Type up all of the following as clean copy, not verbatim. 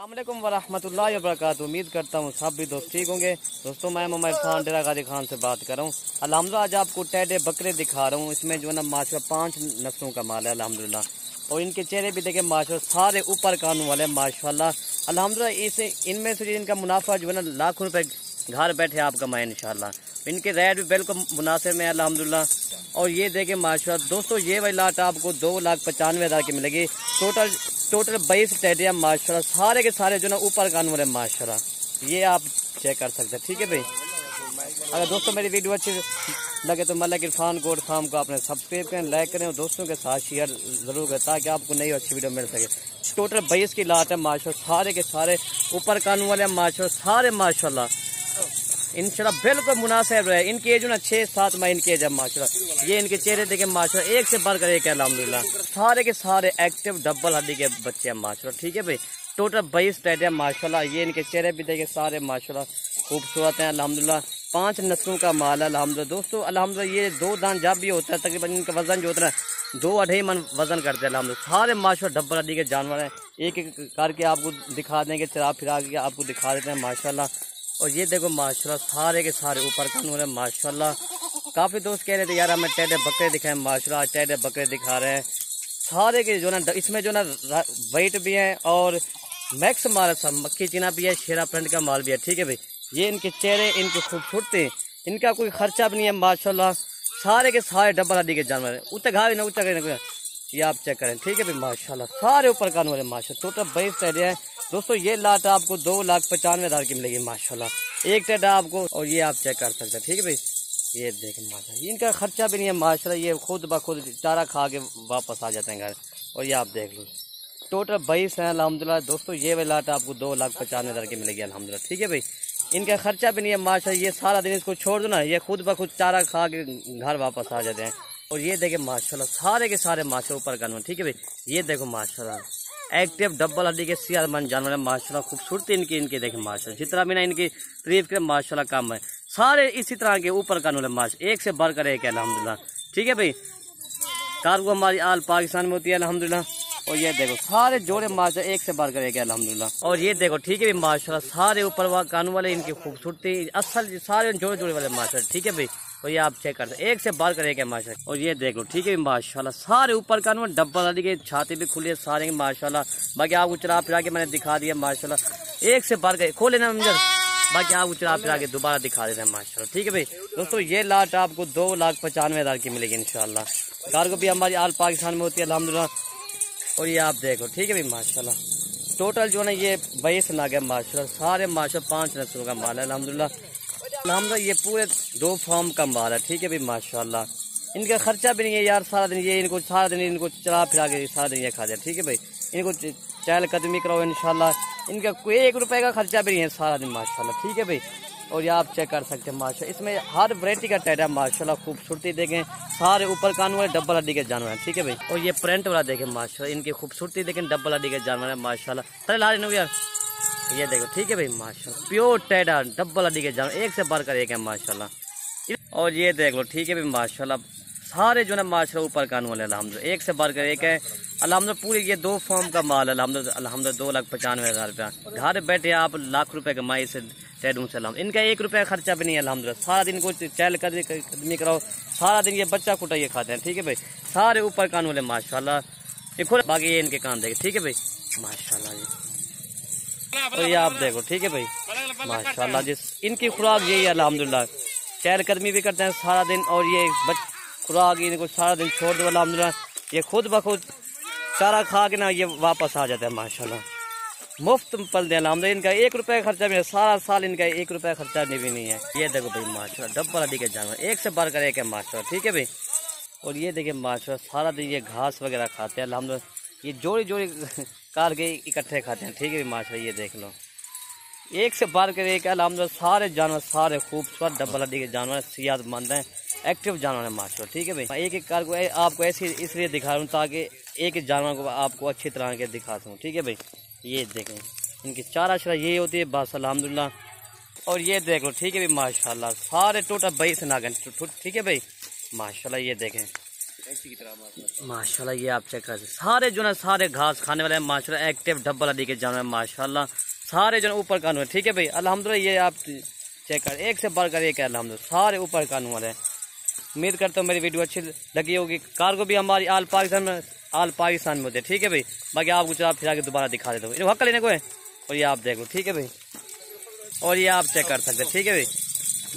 अस्सलामुअलैकुम वरहमतुल्लाहि वबरकातुहू। उम्मीद करता हूँ सब भी दोस्त ठीक होंगे। दोस्तों मैं मोहम्मद इरफान डेरा गाजी खान से बात कर रहा हूँ। अल्हम्दुलिल्लाह आज आपको टेडे बकरे दिखा रहा हूँ। इसमें जो है ना माशाल्लाह 5 नस्लों का माल है अल्हम्दुलिल्लाह। और इनके चेहरे भी देखें माशाल्लाह सारे ऊपर कानून वाले माशाल्लाह अल्हम्दुलिल्लाह। इसे इनमें से इनका मुनाफा जो है ना लाखों रुपए घर बैठे आप कमाएं इंशाल्लाह। इनके रेट भी बिल्कुल मुनासिब में अल्हम्दुलिल्लाह। और ये देखें माशाल्लाह दोस्तों ये वाली लाट आपको 2,95,000 की मिलेगी। टोटल 22 टेडियाँ माशाल्लाह सारे के सारे जो ना ऊपर कानून वाले माशाल्लाह। ये आप चेक कर सकते हैं ठीक है भाई। अगर दोस्तों मेरी वीडियो अच्छी लगे तो मलिक इरफान गोट फार्म को आपने सब्सक्राइब करें, लाइक करें और दोस्तों के साथ शेयर ज़रूर करें ताकि आपको नई अच्छी वीडियो मिल सके। टोटल 22 की लाट है माशाल्लाह सारे के सारे ऊपर कानून वाले माशाल्लाह सारे माशाल्लाह इंशाल्लाह बिल्कुल मुनासिब रहे। इनकी एज ना 6-7 माह इनकी एज है माशाल्लाह। ये इनके चेहरे देखे माशाल्लाह एक से बढ़कर एक है अल्हम्दुलिल्लाह। सारे के सारे एक्टिव डबल हड्डी के बच्चे हैं माशाल्लाह ठीक है भाई। टोटल 22 टाइट है माशाल्लाह। ये इनके चेहरे भी देखे सारे माशाल्लाह खूबसूरत हैं अल्हम्दुलिल्लाह। 5 नस्लों का माल है अल्हम्दुलिल्लाह। दोस्तों अल्हम्दुलिल्लाह ये 2 दान जब भी होता है तकरीबन इनका वजन जो होता है 2-2.5 मन वजन करते हैं अल्हम्दुलिल्लाह। सारे माशाल्लाह डबल हड्डी के जानवर हैं। एक एक करके आपको दिखा देंगे, चरा फिरा के आपको दिखा देते हैं माशाल्लाह। और ये देखो माशाल्लाह सारे के सारे ऊपर कानून है माशाल्लाह। काफ़ी दोस्त कह रहे थे यार हमें टेडे बकरे दिखाएं माशाल्लाह, आज टेडे बकरे दिखा रहे हैं। सारे के जो ना इसमें जो ना वेट भी है और मैक्स माल है, मक्खी चीना भी है, शेरा प्रिंट का माल भी है ठीक है भाई। ये इनके चेहरे इनके खूबसूरती, इनका कोई खर्चा भी नहीं है माशाल्लाह। सारे के सारे डबल हड्डी के जानवर है। उतना घाव ना उतना करें, ये आप चेक करें ठीक है भाई माशाल्लाह। सारे ऊपर कानून है माशाल्लाह। टोटल 22 टेडे हैं दोस्तों। ये लाट आपको 2,95,000 की मिलेगी माशाल्लाह एक टेडा आपको। और ये आप चेक कर सकते हैं ठीक है भाई। ये देखें माशाल्लाह इनका खर्चा भी नहीं है माशाल्लाह। ये खुद ब खुद चारा खा के वापस आ जाते हैं घर। और ये आप देख लो टोटल 22 हैं अल्हम्दुलिल्लाह। दोस्तों ये वाली लाट आपको 2,95,000 की मिलेगी अल्हम्दुलिल्लाह ठीक है भाई। इनका खर्चा भी नहीं है माशाल्लाह। ये सारा दिन इसको छोड़ दो ना, ये खुद ब खुद चारा खा के घर वापस आ जाते हैं। और ये देखें माशाल्लाह सारे के सारे माशाल्लाह ऊपर कानून ठीक है भाई। ये देखो माशाल्लाह एक्टिव डबल हड्डी के सियारमंद जानवर है माशाल्लाह। खूबसूरती इनकी देखें माशाल्लाह। जितना भी ना इनकी तारीफ के माशाल्लाह काम है। सारे इसी तरह के ऊपर कानून है माशाल्लाह, एक से बढ़कर एक है अल्हम्दुलिल्लाह ठीक है भाई। कार्गो हमारी आल पाकिस्तान में होती है अल्हम्दुलिल्लाह। और ये देखो सारे जोड़े माशाल्लाह एक से बढ़कर एक है अल्हम्दुलिल्लाह। और ये देखो ठीक है भाई माशाल्लाह सारे ऊपर कानून वाले इनकी खूबसूरती असल सारे जोड़े वाले माशाल्लाह ठीक है भाई। और ये आप चेक करते हैं एक से बार करेगा माशाल्लाह। और ये देख लो ठीक है माशाल्लाह सारे ऊपर कानून डब्बा डाली के छाती भी खुली है सारे माशाल्लाह। बाकी आपको चरा फिरा के मैंने दिखा दिया माशाल्लाह। एक से बार करे खोले ना मंजर, बाकी आपको चरा फिरा के दोबारा दिखा देते हैं माशाल्लाह ठीक है भाई। दोस्तों ये लाट आपको 2,95,000 की मिलेगी इंशाल्लाह। कार्गो भी हमारी आल पाकिस्तान में होती है अल्हम्दुलिल्लाह। और ये आप देखो ठीक है भाई माशाल्लाह। टोटल जो है ना ये 22 नाग है माशाल्लाह। सारे माशाल्लाह 5 नस्लों का माल है अल्हम्दुलिल्लाह। ये पूरे 2 फार्म का माल है ठीक है भाई माशाल्लाह। इनका खर्चा भी नहीं है यार। सारा दिन ये इनको चला फिरा के सारा दिन ये खा जाए ठीक है भाई। इनको चहलकदमी कराओ इंशाल्लाह। इनका कोई 1 रुपए का खर्चा भी नहीं है सारा दिन माशाल्लाह ठीक है भाई। और ये आप चेक कर सकते हैं माशाल्लाह। इसमें हर वैरायटी का टेडा माशाल्लाह। खूबसूरती देखें सारे ऊपर कानून वाले डबल हड्डी के जानवर हैं ठीक है भाई। और ये प्रिंट वाला देखें माशाल्लाह। इनकी खूबसूरती देखें डबल हड्डी के जानवर है माशाल्लाह। ला रहे यार ये देखो ठीक है भाई माशाल्लाह प्योर टेडा डबल हड्डी के जानवर एक से बढ़कर एक है माशाल्लाह। और ये देख लो ठीक है भाई माशाल्लाह सारे जो है माशाल्लाह ऊपर कानून वाले अल्हम्दुलिल्लाह एक से बढ़कर एक है अल्हम्दुलिल्लाह। पूरी ये 2 फार्म का माल है अल्हम्दुलिल्लाह। 2,95,000 रुपया घर बैठे आप लाख रुपए कमाई से टेडों से अल्हम्दुलिल्लाह। इनका 1 रुपया खर्चा भी नहीं है अल्हम्दुलिल्लाह। सारा दिन को चहलकदमी कराओ सारा दिन ये बच्चा कुटा ये खाते हैं ठीक है भाई। सारे ऊपर कानून वाले माशाल्लाह। देखो बाकी ये इनके कान देखे ठीक है भाई माशाल्लाह जी। और ये आप देखो ठीक है भाई माशाल्लाह जिस इनकी खुराक यही है अल्हम्दुलिल्लाह। चहलकदमी भी करते हैं सारा दिन और ये खुराक इनको सारा दिन छोड़ दो अल्हम्दुलिल्लाह। ये खुद ब खुद चारा खा के ना ये वापस आ जाता है माशाल्लाह। मुफ्त पल दे अल्हम्दुलिल्लाह। इनका 1 रुपया खर्चा भी है सारा साल। इनका 1 रुपया खर्चा भी नहीं है। ये देखो भाई माशाल्लाह डब्बा हड्डी के जानवर एक से बढ़कर एक है माशाल्लाह ठीक है भाई। और ये देखिए माशाल्लाह सारा दिन ये घास वगैरह खाते हैं अल्हम्दुलिल्लाह। ये जोड़ी कार के इकट्ठे खाते हैं ठीक है भाई माशाल्लाह। ये देख लो एक से बढ़ कर एक अल्हम्दुलिल्लाह। सारे जानवर सारे खूबसूरत डबल हड्डी के जानवर सेहतमंद हैं एक्टिव जानवर है माशाल्लाह ठीक है भाई। एक कार को आपको ऐसे इसलिए दिखा रहा हूँ ताकि एक जानवर को आपको अच्छी तरह के दिखा सकूँ ठीक है भाई। ये देखें इनकी चारा शरा यही होती है बस अल्हम्दुलिल्लाह। और ये देख लो ठीक है भाई माशाल्लाह सारे टोटल 22 नागन ठीक है भाई माशाल्लाह। ये देखें ऐसी की तरह माशाल्लाह। ये आप चेक कर सारे जो ना सारे घास खाने वाले हैं माशाल्लाह, एक्टिव डबल हड्डी के जानवर माशाल्लाह, सारे जो ऊपर कानून है। ठीक है भाई, अल्हम्दुलिल्लाह। ये आप चेक कर, एक से बढ़कर एक है अल्हम्दुलिल्लाह, सारे ऊपर कानून वाले हैं। उम्मीद करता हूँ मेरी वीडियो अच्छी लगी होगी। कार्गो भी हमारी ऑल पाकिस्तान में होते हैं। ठीक है भाई, बाकी आपको चला फिर आगे दोबारा दिखा देता हूँ। हक लेने को है, और ये आप देख लो। ठीक है भाई, और ये आप चेक कर सकते हैं। ठीक है भाई,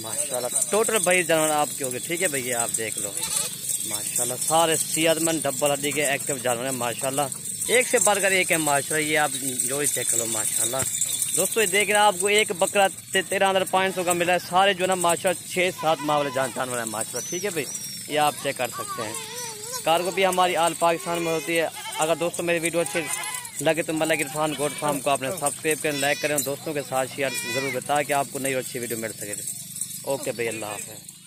माशाल्लाह टोटल भाई जानवर आपके हो गए। ठीक है भाई, ये आप देख लो माशाल्लाह, सारे सेहतमंद डबल हड्डी के एक्टिव जानवर हैं माशाल्लाह, एक से बढ़कर एक है माशाल्लाह। ये आप जो ही चेक करो माशाल्लाह। दोस्तों ये देख रहे हैं, आपको एक बकरा 13,500 का मिला है। सारे जो ना माशाल्लाह 6-7 माह वाले जानवर हैं माशाल्लाह। ठीक है भाई, ये आप चेक कर सकते हैं। कार्गो भी हमारी ऑल पाकिस्तान में होती है। अगर दोस्तों मेरी वीडियो अच्छी लगे तो मलिक इरफान गोट फार्म को आपने सब्सक्राइब करें, लाइक करें, दोस्तों के साथ शेयर जरूर करें ताकि आपको नई और अच्छी वीडियो मिल सके। ओके भाई, अल्लाह हाफ़िज़।